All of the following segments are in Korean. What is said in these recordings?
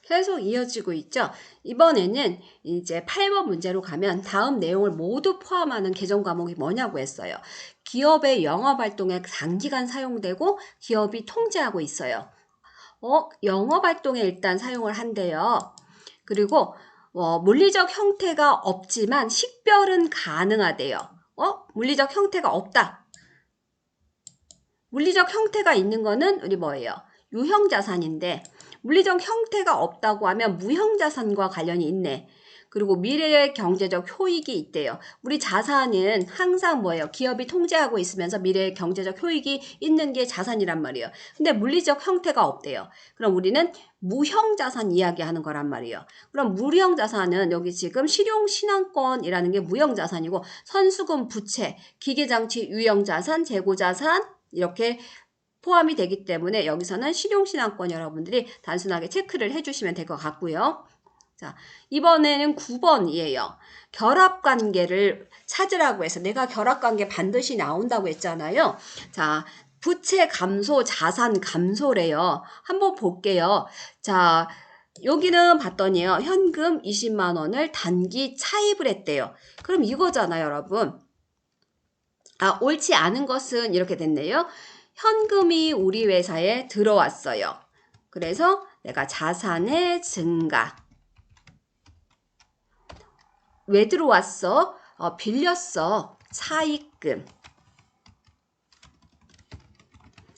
계속 이어지고 있죠. 이번에는 이제 8번 문제로 가면 다음 내용을 모두 포함하는 개정 과목이 뭐냐고 했어요. 기업의 영업활동에 장기간 사용되고 기업이 통제하고 있어요. 영업활동에 일단 사용을 한대요. 그리고 물리적 형태가 없지만 식별은 가능하대요. 물리적 형태가 없다. 물리적 형태가 있는 거는 우리 뭐예요? 유형자산인데 물리적 형태가 없다고 하면 무형자산과 관련이 있네. 그리고 미래의 경제적 효익이 있대요. 우리 자산은 항상 뭐예요? 기업이 통제하고 있으면서 미래의 경제적 효익이 있는 게 자산이란 말이에요. 근데 물리적 형태가 없대요. 그럼 우리는 무형자산 이야기하는 거란 말이에요. 그럼 무형자산은 여기 지금 실용신앙권이라는 게 무형자산이고 선수금, 부채, 기계장치, 유형자산, 재고자산 이렇게 포함이 되기 때문에 여기서는 실용신앙권 여러분들이 단순하게 체크를 해주시면 될 것 같고요. 자, 이번에는 9번이에요. 결합관계를 찾으라고 해서 내가 결합관계 반드시 나온다고 했잖아요. 자, 부채 감소, 자산 감소래요. 한번 볼게요. 자, 여기는 봤더니요. 현금 20만 원을 단기 차입을 했대요. 그럼 이거잖아요, 여러분. 옳지 않은 것은 이렇게 됐네요. 현금이 우리 회사에 들어왔어요. 그래서 내가 자산의 증가. 왜 들어왔어? 빌렸어. 차입금.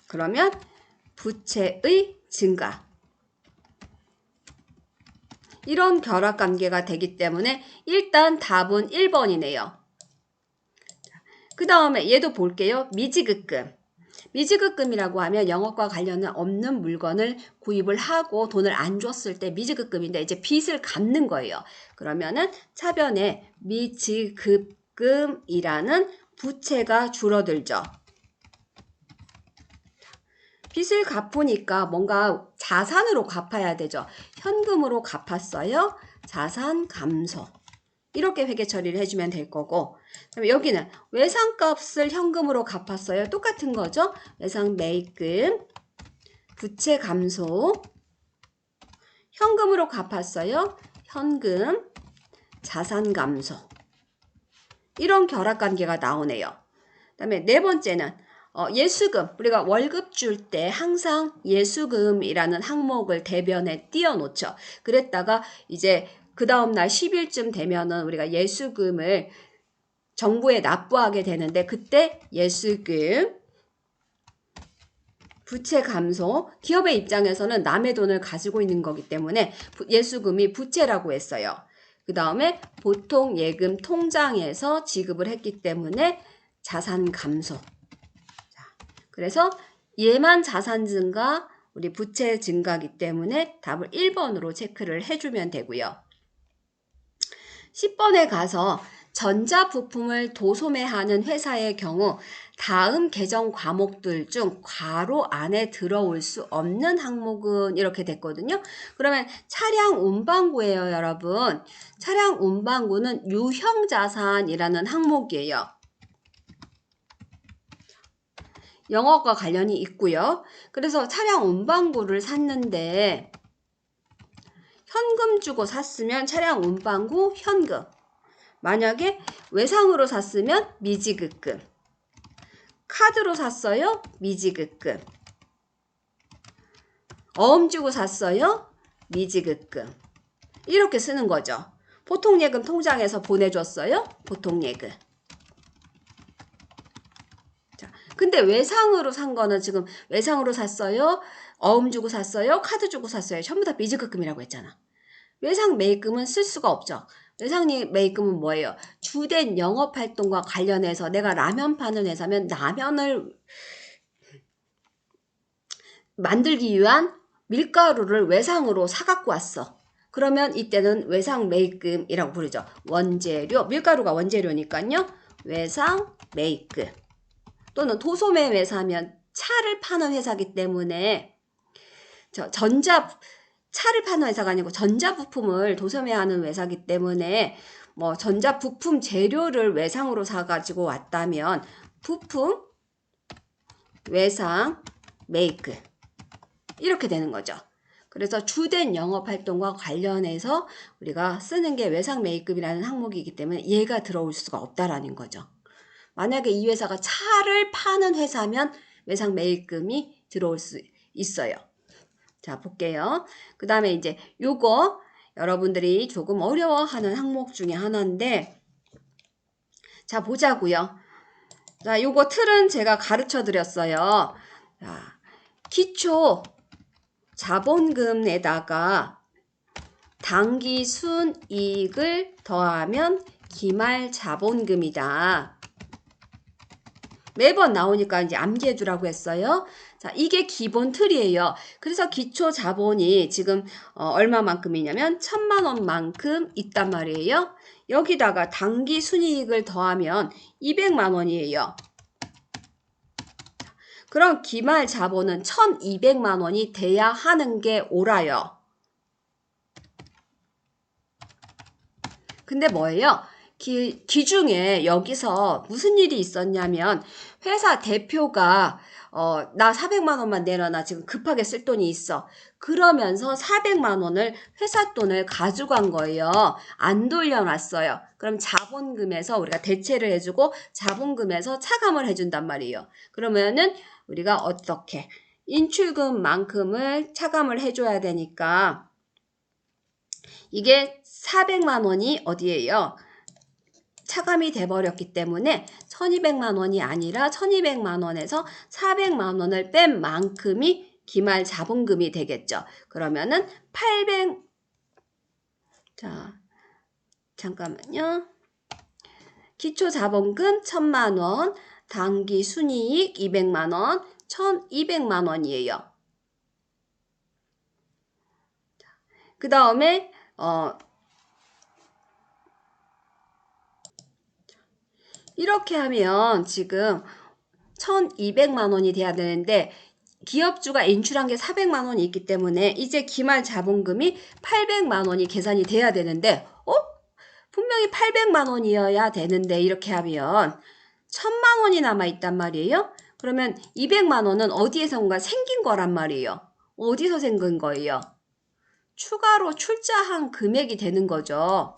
그러면 부채의 증가. 이런 결합관계가 되기 때문에 일단 답은 1번이네요. 그 다음에 얘도 볼게요. 미지급금. 미지급금이라고 하면 영업과 관련은 없는 물건을 구입을 하고 돈을 안 줬을 때 미지급금인데 이제 빚을 갚는 거예요. 그러면은 차변에 미지급금이라는 부채가 줄어들죠. 빚을 갚으니까 뭔가 자산으로 갚아야 되죠. 현금으로 갚았어요. 자산 감소. 이렇게 회계 처리를 해주면 될 거고, 그다음에 여기는 외상값을 현금으로 갚았어요. 똑같은 거죠. 외상 매입금, 부채 감소, 현금으로 갚았어요. 현금, 자산 감소. 이런 결합관계가 나오네요. 그다음에 네 번째는 예수금. 우리가 월급 줄 때 항상 예수금이라는 항목을 대변에 띄워놓죠. 그랬다가 이제 그 다음날 10일쯤 되면은 우리가 예수금을 정부에 납부하게 되는데 그때 예수금, 부채 감소, 기업의 입장에서는 남의 돈을 가지고 있는 거기 때문에 예수금이 부채라고 했어요. 그 다음에 보통 예금 통장에서 지급을 했기 때문에 자산 감소. 그래서 얘만 자산 증가, 우리 부채 증가이기 때문에 답을 1번으로 체크를 해주면 되고요. 10번에 가서 전자부품을 도소매하는 회사의 경우 다음 개정 과목들 중 괄호 안에 들어올 수 없는 항목은 이렇게 됐거든요. 그러면 차량 운반구예요, 여러분. 차량 운반구는 유형자산이라는 항목이에요. 영업과 관련이 있고요. 그래서 차량 운반구를 샀는데 현금 주고 샀으면 차량 운반구 현금. 만약에 외상으로 샀으면 미지급금. 카드로 샀어요? 미지급금. 어음 주고 샀어요? 미지급금. 이렇게 쓰는 거죠. 보통예금 통장에서 보내줬어요? 보통예금. 자, 근데 외상으로 산 거는 지금 외상으로 샀어요? 어음 주고 샀어요? 카드 주고 샀어요? 전부 다 미지급금이라고 했잖아. 외상 매입금은 쓸 수가 없죠. 외상 매입금은 뭐예요? 주된 영업활동과 관련해서 내가 라면 파는 회사면 라면을 만들기 위한 밀가루를 외상으로 사갖고 왔어. 그러면 이때는 외상 매입금이라고 부르죠. 원재료, 밀가루가 원재료니까요. 외상 매입금. 또는 도소매 회사면 차를 파는 회사이기 때문에 차를 파는 회사가 아니고 전자부품을 도소매하는 회사이기 때문에 뭐 전자부품 재료를 외상으로 사가지고 왔다면 부품, 외상, 매입금 이렇게 되는 거죠. 그래서 주된 영업활동과 관련해서 우리가 쓰는 게 외상매입금이라는 항목이기 때문에 얘가 들어올 수가 없다라는 거죠. 만약에 이 회사가 차를 파는 회사면 외상매입금이 들어올 수 있어요. 자, 볼게요. 그 다음에 이제 요거 여러분들이 조금 어려워하는 항목 중에 하나인데, 자, 보자고요. 자, 요거 틀은 제가 가르쳐 드렸어요. 자, 기초 자본금에다가 당기 순이익을 더하면 기말 자본금이다. 매번 나오니까 이제 암기해 주라고 했어요. 자, 이게 기본 틀이에요. 그래서 기초 자본이 지금 얼마만큼이냐면 1,000만 원만큼 있단 말이에요. 여기다가 당기 순이익을 더하면 200만 원이에요. 그럼 기말 자본은 1,200만 원이 돼야 하는 게 옳아요. 근데 뭐예요? 기중에 여기서 무슨 일이 있었냐면 회사 대표가 나 400만 원만 내놔. 나 지금 급하게 쓸 돈이 있어. 그러면서 400만 원을 회사 돈을 가져간 거예요. 안 돌려놨어요. 그럼 자본금에서 우리가 대체를 해주고 자본금에서 차감을 해준단 말이에요. 그러면은 우리가 어떻게 인출금만큼을 차감을 해줘야 되니까 이게 400만 원이 어디예요? 차감이 돼버렸기 때문에 1,200만 원이 아니라 1,200만 원에서 400만 원을 뺀 만큼이 기말 자본금이 되겠죠. 그러면은 800, 자, 잠깐만요. 기초 자본금 1,000만 원, 당기 순이익 200만 원, 1,200만 원이에요. 그 다음에 이렇게 하면 지금 1,200만 원이 돼야 되는데 기업주가 인출한 게 400만 원이 있기 때문에 이제 기말 자본금이 800만 원이 계산이 돼야 되는데 분명히 800만 원이어야 되는데 이렇게 하면 1,000만 원이 남아있단 말이에요. 그러면 200만 원은 어디에선가 생긴 거란 말이에요. 어디서 생긴 거예요? 추가로 출자한 금액이 되는 거죠.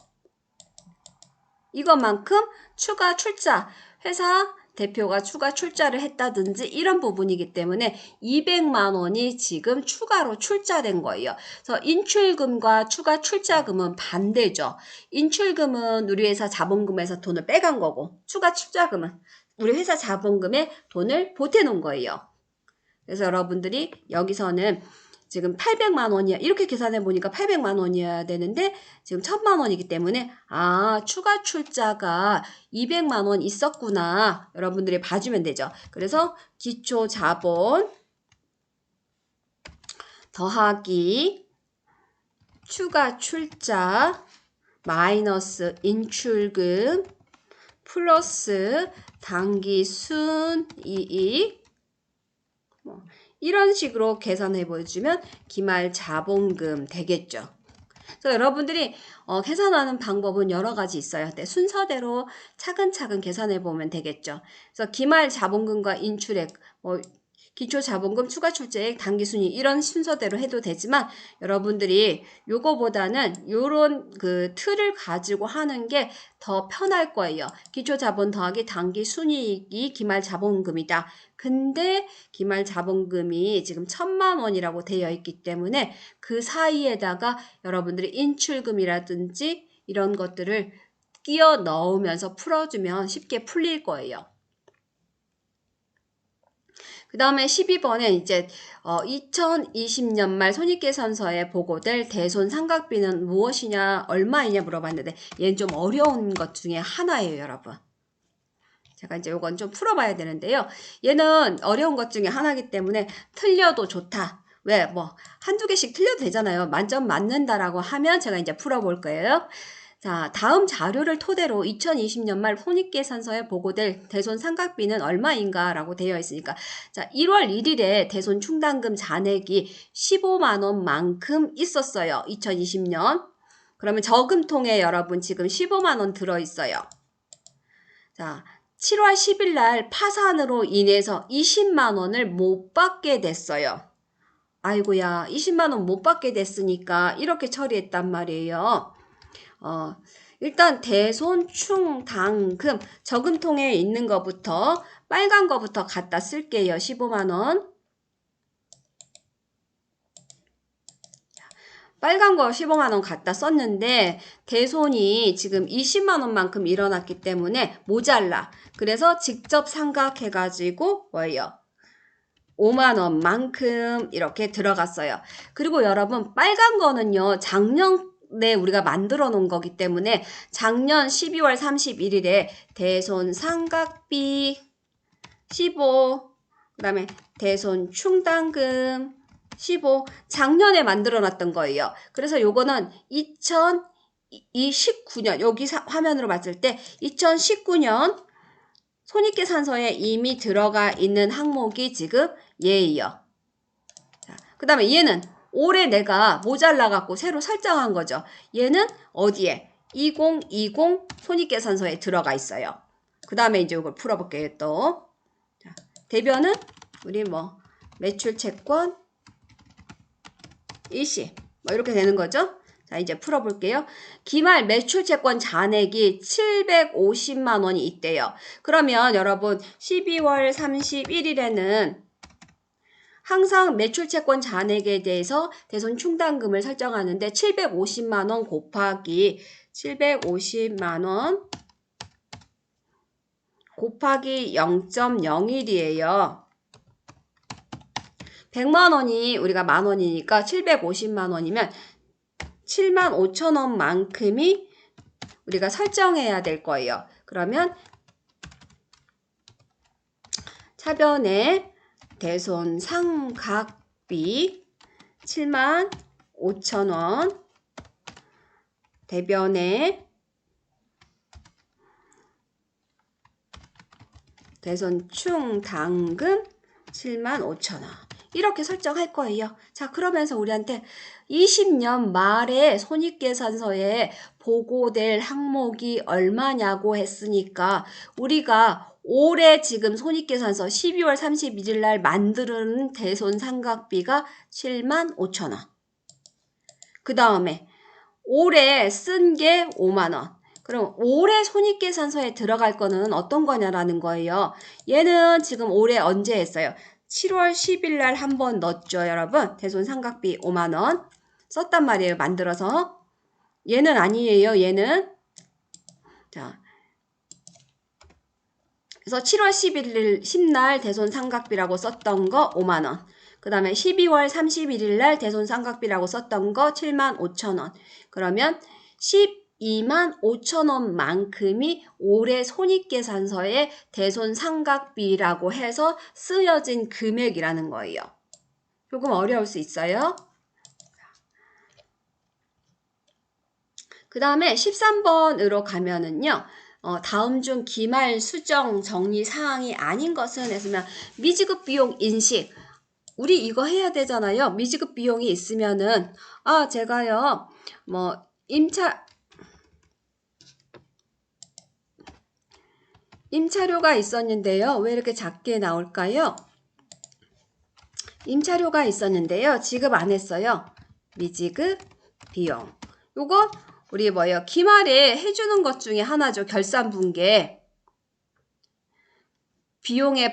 이것만큼 추가 출자, 회사 대표가 추가 출자를 했다든지 이런 부분이기 때문에 200만 원이 지금 추가로 출자된 거예요. 그래서 인출금과 추가 출자금은 반대죠. 인출금은 우리 회사 자본금에서 돈을 빼간 거고 추가 출자금은 우리 회사 자본금에 돈을 보태놓은 거예요. 그래서 여러분들이 여기서는 지금 800만 원이야. 이렇게 계산해 보니까 800만 원이어야 되는데 지금 1,000만 원이기 때문에 추가 출자가 200만 원 있었구나. 여러분들이 봐주면 되죠. 그래서 기초 자본 더하기 추가 출자 마이너스 인출금 플러스 당기 순이익 이런 식으로 계산해 보여주면 기말 자본금 되겠죠. 그래서 여러분들이 계산하는 방법은 여러 가지 있어요. 근데 순서대로 차근차근 계산해 보면 되겠죠. 그래서 기말 자본금과 인출액, 기초 자본금, 추가 출자액, 당기 순이익 이런 순서대로 해도 되지만 여러분들이 요거보다는 요런 그 틀을 가지고 하는 게 더 편할 거예요. 기초 자본 더하기 당기 순이익이 기말 자본금이다. 근데 기말 자본금이 지금 1,000만 원이라고 되어 있기 때문에 그 사이에다가 여러분들이 인출금이라든지 이런 것들을 끼워 넣으면서 풀어주면 쉽게 풀릴 거예요. 그 다음에 12번에 이제 2020년 말 손익계산서에 보고될 대손 상각비는 무엇이냐 얼마이냐 물어봤는데 얘는 좀 어려운 것 중에 하나예요, 여러분. 제가 이제 요건 좀 풀어봐야 되는데요. 얘는 어려운 것 중에 하나이기 때문에 틀려도 좋다. 왜? 한두 개씩 틀려도 되잖아요. 만점 맞는다라고 하면 제가 이제 풀어볼 거예요. 자, 다음 자료를 토대로 2020년 말 손익계산서에 보고될 대손 상각비는 얼마인가 라고 되어 있으니까 자, 1월 1일에 대손 충당금 잔액이 15만 원만큼 있었어요. 2020년. 그러면 저금통에 여러분 지금 15만 원 들어있어요. 자, 7월 10일 날 파산으로 인해서 20만 원을 못 받게 됐어요. 아이고야 20만 원 못 받게 됐으니까 이렇게 처리했단 말이에요. 일단 대손, 충, 당금, 저금통에 있는 거부터 빨간 거부터 갖다 쓸게요. 15만 원. 빨간 거 15만 원 갖다 썼는데 대손이 지금 20만 원만큼 일어났기 때문에 모자라. 그래서 직접 상각해가지고 뭐예요? 5만 원만큼 이렇게 들어갔어요. 그리고 여러분 빨간 거는요. 작년에 우리가 만들어 놓은 거기 때문에 작년 12월 31일에 대손 상각비 15, 그 다음에 대손 충당금 15 작년에 만들어 놨던 거예요. 그래서 요거는 2019년 여기 화면으로 봤을 때 2019년 손익계산서에 이미 들어가 있는 항목이 지금 얘예요. 그 다음에 얘는 올해 내가 모자라갖고 새로 설정한 거죠. 얘는 어디에? 2020 손익계산서에 들어가 있어요. 그 다음에 이제 이걸 풀어볼게요. 또 자, 대변은 우리 뭐 매출채권 일시 뭐 이렇게 되는 거죠. 자 이제 풀어볼게요. 기말 매출채권 잔액이 750만 원이 있대요. 그러면 여러분 12월 31일에는 항상 매출채권 잔액에 대해서 대손 충당금을 설정하는데 750만 원 곱하기 750만 원 곱하기 0.01이에요. 100만 원이 우리가 만 원이니까 750만 원이면 7만 5천 원만큼이 우리가 설정해야 될 거예요. 그러면 차변에 대손 상각비 7만 5천 원 대변에 대손 충당금 7만 5천 원 이렇게 설정할 거예요. 자 그러면서 우리한테 20년 말에 손익계산서에 보고될 항목이 얼마냐고 했으니까 우리가 올해 지금 손익계산서 12월 31일 날 만드는 대손 상각비가 7만 5천 원. 그 다음에 올해 쓴 게 5만 원. 그럼 올해 손익계산서에 들어갈 거는 어떤 거냐라는 거예요. 얘는 지금 올해 언제 했어요? 7월 10일 날 한 번 넣었죠, 여러분. 대손 상각비 5만 원 썼단 말이에요. 만들어서. 얘는 아니에요. 얘는 자 그래서 7월 11일 10날 대손 상각비라고 썼던 거 5만 원. 그 다음에 12월 31일 날 대손 상각비라고 썼던 거 7만 5천 원. 그러면 12만 5천 원만큼이 올해 손익계산서에 대손 상각비라고 해서 쓰여진 금액이라는 거예요. 조금 어려울 수 있어요. 그 다음에 13번으로 가면은요. 다음 중 기말 수정 정리 사항이 아닌 것은 했으면 미지급 비용 인식. 우리 이거 해야 되잖아요. 미지급 비용이 있으면은 제가요. 뭐 임차료가 있었는데요. 왜 이렇게 작게 나올까요? 임차료가 있었는데요. 지급 안 했어요. 미지급 비용. 요거 우리 뭐예요? 기말에 해주는 것 중에 하나죠. 결산분계. 비용이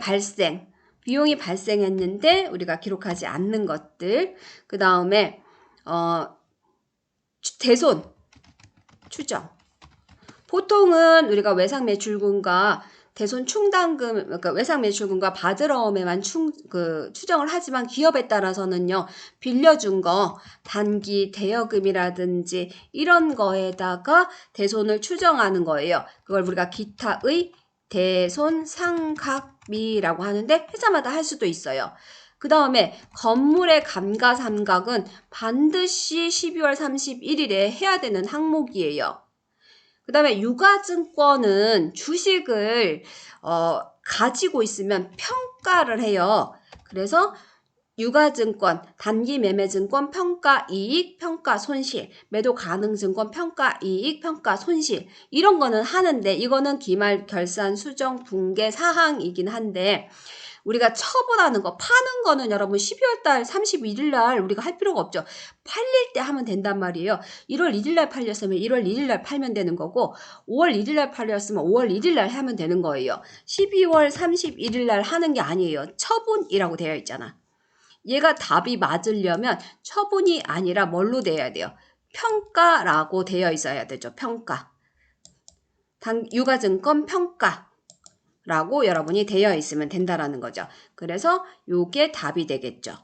발생했는데 우리가 기록하지 않는 것들. 그 다음에 대손 추정. 보통은 우리가 외상매출금과 대손 충당금, 그러니까 외상매출금과 받으러움에만 추정을 하지만 기업에 따라서는요, 빌려준 거, 단기 대여금이라든지 이런 거에다가 대손을 추정하는 거예요. 그걸 우리가 기타의 대손 상각비라고 하는데 회사마다 할 수도 있어요. 그 다음에 건물의 감가상각은 반드시 12월 31일에 해야 되는 항목이에요. 그 다음에 유가증권은 주식을 가지고 있으면 평가를 해요. 그래서 유가증권, 단기매매증권 평가이익, 평가손실, 매도가능증권 평가이익, 평가손실 이런 거는 하는데 이거는 기말 결산 수정 붕괴 사항이긴 한데 우리가 처분하는 거, 파는 거는 여러분 12월 달 31일 날 우리가 할 필요가 없죠. 팔릴 때 하면 된단 말이에요. 1월 1일 날 팔렸으면 1월 1일 날 팔면 되는 거고 5월 1일 날 팔렸으면 5월 1일 날 하면 되는 거예요. 12월 31일 날 하는 게 아니에요. 처분이라고 되어 있잖아. 얘가 답이 맞으려면 처분이 아니라 뭘로 돼야 돼요? 평가라고 되어 있어야 되죠. 평가. 유가증권 평가라고 여러분이 되어 있으면 된다라는 거죠. 그래서 요게 답이 되겠죠.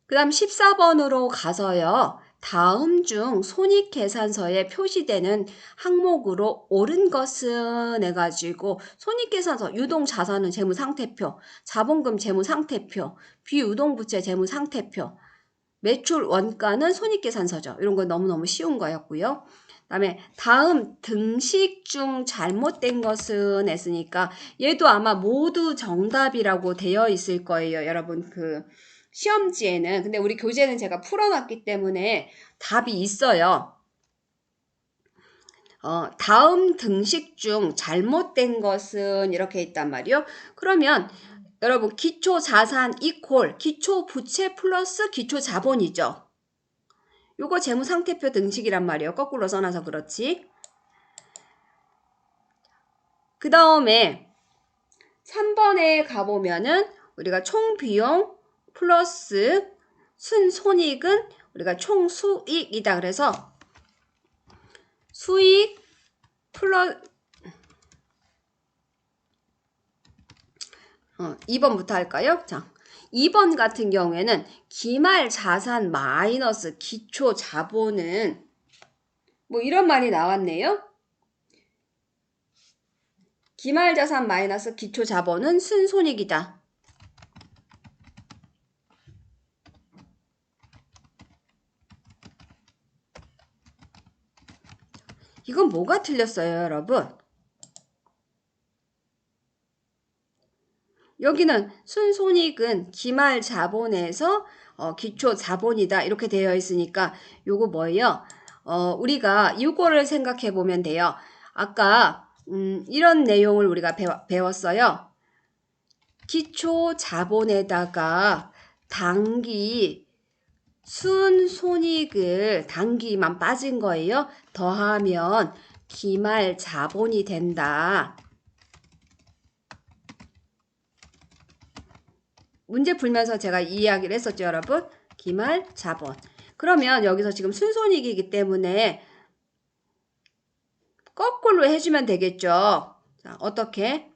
그 다음 14번으로 가서요. 다음 중 손익계산서에 표시되는 항목으로 옳은 것은 해가지고 손익계산서 유동자산은 재무상태표, 자본금 재무상태표, 비유동부채 재무상태표, 매출 원가는 손익계산서죠. 이런 거 너무너무 쉬운 거였고요. 그 다음에 다음 등식 중 잘못된 것은 했으니까 얘도 아마 모두 정답이라고 되어 있을 거예요. 여러분 그 시험지에는. 근데 우리 교재는 제가 풀어놨기 때문에 답이 있어요. 다음 등식 중 잘못된 것은 이렇게 있단 말이요. 그러면 여러분 기초자산 이퀄 기초부채 플러스 기초자본이죠. 요거 재무상태표 등식이란 말이에요. 거꾸로 써놔서 그렇지. 그 다음에 3번에 가보면은 우리가 총비용 플러스 순손익은 우리가 총수익이다. 그래서 수익 플러스 2번부터 할까요? 자, 2번 같은 경우에는 기말 자산 마이너스 기초 자본은 뭐 이런 말이 나왔네요. 기말 자산 마이너스 기초 자본은 순손익이다. 이건 뭐가 틀렸어요, 여러분? 여기는 순손익은 기말 자본에서 기초 자본이다. 이렇게 되어 있으니까 요거 뭐예요? 우리가 이거를 생각해 보면 돼요. 아까 이런 내용을 우리가 배웠어요. 기초 자본에다가 당기 순손익을 당기만 빠진 거예요. 더하면 기말 자본이 된다. 문제 풀면서 제가 이 이야기를 했었죠, 여러분. 기말 자본. 그러면 여기서 지금 순손익이기 때문에 거꾸로 해주면 되겠죠. 자, 어떻게?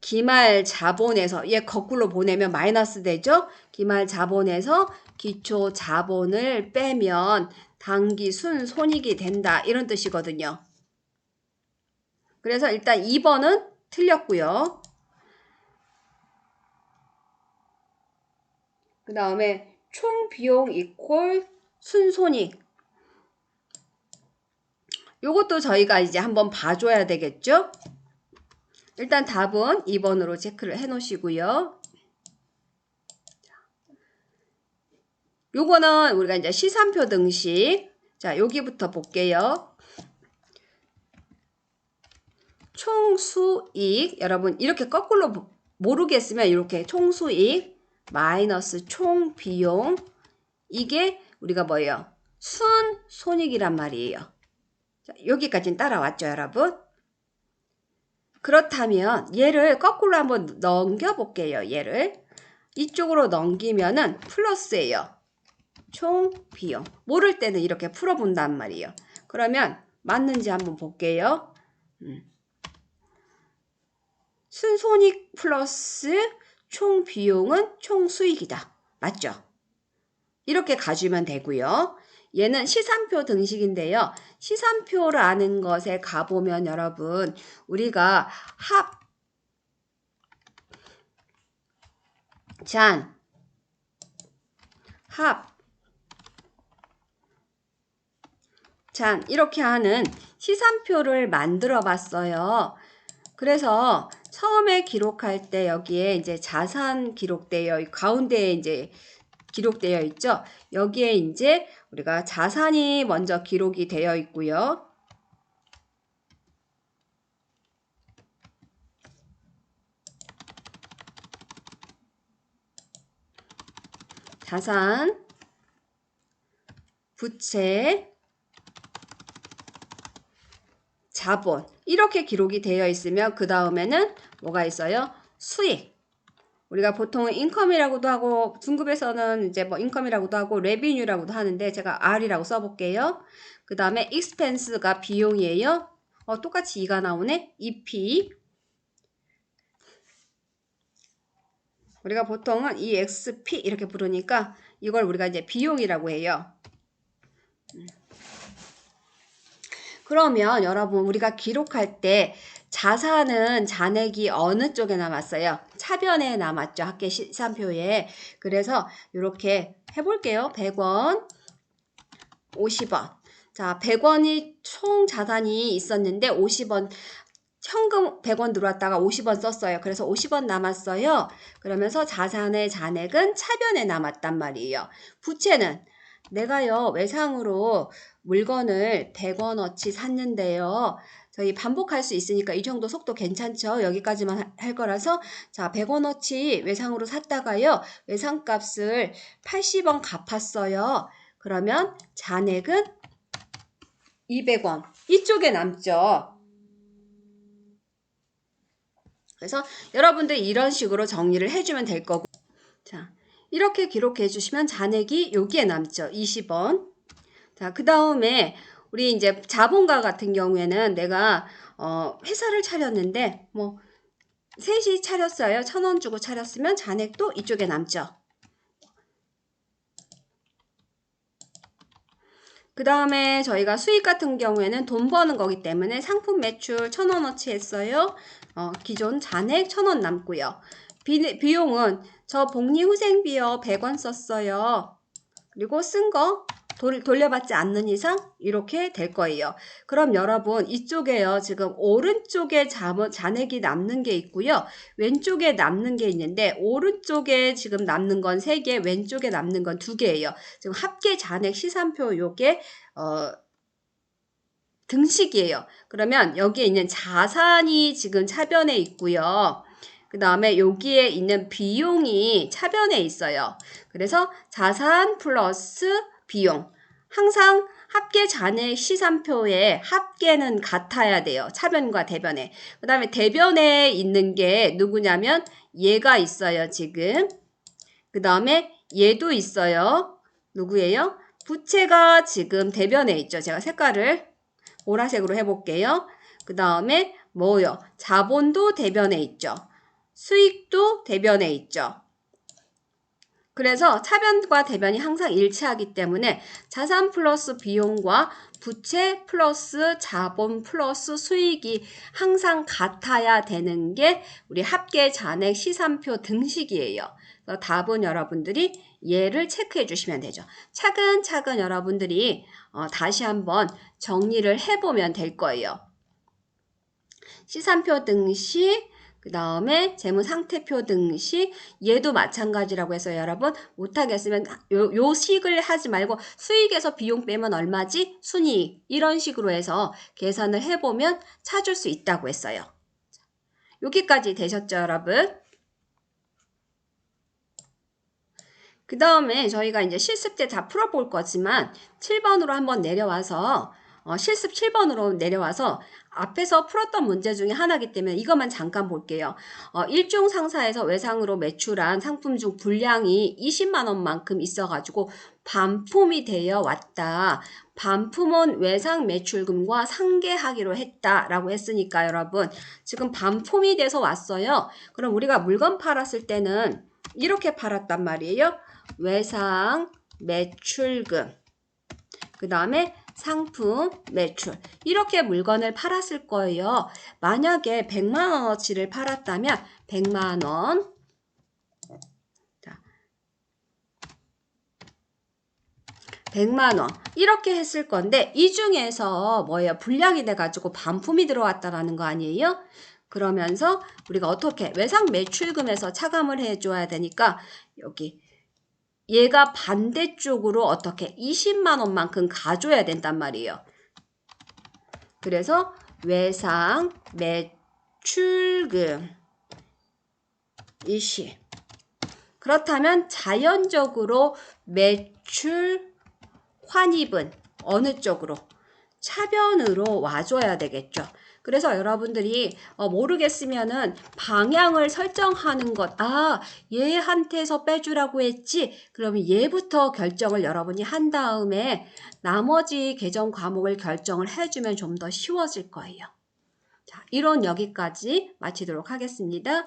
기말 자본에서 얘 거꾸로 보내면 마이너스 되죠? 기말 자본에서 기초 자본을 빼면 당기 순손익이 된다. 이런 뜻이거든요. 그래서 일단 2번은 틀렸고요. 그 다음에 총 비용 이퀄 순손익. 요것도 저희가 이제 한번 봐줘야 되겠죠? 일단 답은 2번으로 체크를 해 놓으시고요. 요거는 우리가 이제 시산표 등식. 자, 여기부터 볼게요. 총수익. 여러분, 이렇게 거꾸로 모르겠으면 이렇게 총수익 마이너스 총비용. 이게 우리가 뭐예요? 순손익이란 말이에요. 자, 여기까지는 따라왔죠, 여러분? 그렇다면 얘를 거꾸로 한번 넘겨볼게요. 얘를. 이쪽으로 넘기면은 플러스예요. 총 비용. 모를 때는 이렇게 풀어본단 말이에요. 그러면 맞는지 한번 볼게요. 순손익 플러스 총 비용은 총 수익이다. 맞죠? 이렇게 가주면 되고요. 얘는 시산표 등식인데요. 시산표라는 것에 가보면 여러분 우리가 잔 이렇게 하는 시산표를 만들어 봤어요. 그래서 처음에 기록할 때 여기에 이제 자산 기록되어 가운데에 이제 기록되어 있죠. 여기에 이제 우리가 자산이 먼저 기록이 되어 있고요. 자산, 부채, 자본 이렇게 기록이 되어 있으면 그 다음에는 뭐가 있어요? 수익. 우리가 보통 인컴이라고도 하고 중급에서는 이제 뭐 인컴이라고도 하고 레비뉴라고도 하는데 제가 R이라고 써볼게요. 그 다음에 expense가 비용이에요. 똑같이 2가 나오네. EP. 우리가 보통은 EXP 이렇게 부르니까 이걸 우리가 이제 비용이라고 해요. 그러면 여러분 우리가 기록할 때 자산은 잔액이 어느 쪽에 남았어요? 차변에 남았죠. 합계 시산표에. 그래서 이렇게 해볼게요. 100원, 50원. 자, 100원이 총 자산이 있었는데 50원 현금 100원 들어왔다가 50원 썼어요. 그래서 50원 남았어요. 그러면서 자산의 잔액은 차변에 남았단 말이에요. 부채는 내가요 외상으로 물건을 100원어치 샀는데요. 저희 반복할 수 있으니까 이 정도 속도 괜찮죠? 여기까지만 할 거라서 자 100원어치 외상으로 샀다가요. 외상값을 80원 갚았어요. 그러면 잔액은 200원 이쪽에 남죠. 그래서 여러분들 이런 식으로 정리를 해주면 될 거고 자 이렇게 기록해 주시면 잔액이 여기에 남죠. 20원. 자, 그 다음에 우리 이제 자본가 같은 경우에는 내가 회사를 차렸는데 뭐 셋이 차렸어요. 1,000원 주고 차렸으면 잔액도 이쪽에 남죠. 그 다음에 저희가 수익 같은 경우에는 돈 버는 거기 때문에 상품 매출 1,000원어치 했어요. 기존 잔액 1,000원 남고요. 비용은 저 복리후생비요 100원 썼어요. 그리고 쓴 거 돌려받지 않는 이상 이렇게 될 거예요. 그럼 여러분 이쪽에요. 지금 오른쪽에 잔액이 남는 게 있고요. 왼쪽에 남는 게 있는데 오른쪽에 지금 남는 건 3개, 왼쪽에 남는 건 2개예요. 지금 합계 잔액 시산표 요게 등식이에요. 그러면 여기에 있는 자산이 지금 차변에 있고요. 그 다음에 여기에 있는 비용이 차변에 있어요. 그래서 자산 플러스 비용. 항상 합계 잔액 시산표에 합계는 같아야 돼요. 차변과 대변에. 그 다음에 대변에 있는 게 누구냐면 얘가 있어요. 지금. 그 다음에 얘도 있어요. 누구예요? 부채가 지금 대변에 있죠. 제가 색깔을 보라색으로 해볼게요. 그 다음에 뭐요? 자본도 대변에 있죠. 수익도 대변에 있죠. 그래서 차변과 대변이 항상 일치하기 때문에 자산 플러스 비용과 부채 플러스 자본 플러스 수익이 항상 같아야 되는 게 우리 합계 잔액 시산표 등식이에요. 그래서 답은 여러분들이 얘를 체크해 주시면 되죠. 차근차근 여러분들이 다시 한번 정리를 해보면 될 거예요. 시산표 등식, 그 다음에 재무상태표 등식, 얘도 마찬가지라고 해서 여러분 못하겠으면 요 식을 하지 말고 수익에서 비용 빼면 얼마지? 순이익 이런 식으로 해서 계산을 해보면 찾을 수 있다고 했어요. 여기까지 되셨죠 여러분? 그 다음에 저희가 이제 실습 때 다 풀어볼 거지만 7번으로 한번 내려와서 실습 7번으로 내려와서 앞에서 풀었던 문제 중에 하나이기 때문에 이것만 잠깐 볼게요. 일중 상사에서 외상으로 매출한 상품 중 분량이 20만 원만큼 있어가지고 반품이 되어 왔다. 반품은 외상 매출금과 상계하기로 했다라고 했으니까 여러분 지금 반품이 돼서 왔어요. 그럼 우리가 물건 팔았을 때는 이렇게 팔았단 말이에요. 외상 매출금 그 다음에 상품 매출 이렇게 물건을 팔았을 거예요. 만약에 100만원어치를 팔았다면 100만원 자, 100만원 이렇게 했을 건데 이 중에서 뭐예요? 불량이 돼가지고 반품이 들어왔다라는 거 아니에요? 그러면서 우리가 어떻게 외상 매출금에서 차감을 해줘야 되니까 여기 얘가 반대쪽으로 어떻게 20만 원만큼 가져야 된단 말이에요. 그래서 외상 매출금 20 그렇다면 자연적으로 매출, 환입은 어느 쪽으로? 차변으로 와줘야 되겠죠. 그래서 여러분들이 모르겠으면은 방향을 설정하는 것. 얘한테서 빼주라고 했지? 그러면 얘부터 결정을 여러분이 한 다음에 나머지 계정 과목을 결정을 해주면 좀 더 쉬워질 거예요. 자, 이론 여기까지 마치도록 하겠습니다.